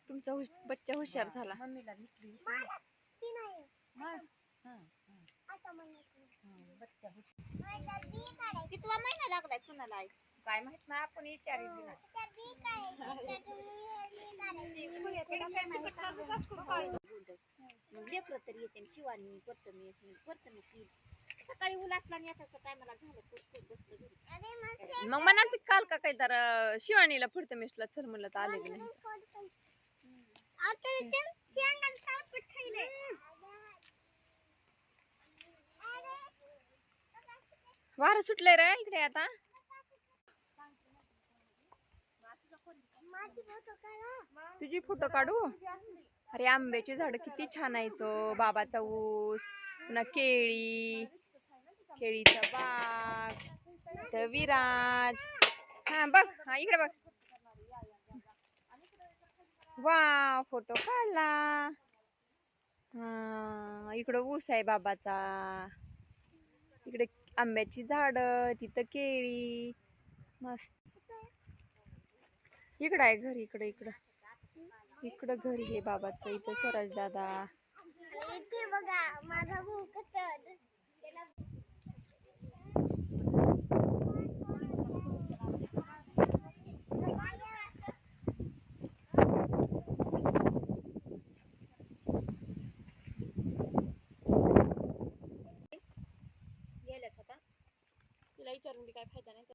तुमचा बच्चा हुशार झाला. कितवा महिना लागलाय सुनाला आई? काय माहित ना, आपण विचारी लेकर तरी येते शिवानी प्रथमेश सकाळी उलासला नेताच्या टायमाला झालं बसलं घरी. मग म्हणाल ती काल का काय तर शिवानीला प्रथमेशला चल म्हणलं तर आले की नाही. वारं सुटलंय रे इकडे आता. तुझी फोटो काढू? अरे आंब्याची झाड किती छान आहे. तो बाबाचा ऊस, पुन्हा केळीचा बाग, तर विराज. हा बघ, हा इकडे बघ. वा फोटो काढला. हा इकडं ऊस आहे बाबाचा, इकडे आंब्याची झाड, तिथं केळी. मस्त. इकडं आहे घर, इकडं इकडं घर हे बाबाचं. इथं स्वराज दादा. बघा माझा भाऊ कसं गेल्यास आता. तिला विचारून काय फायदा नाही.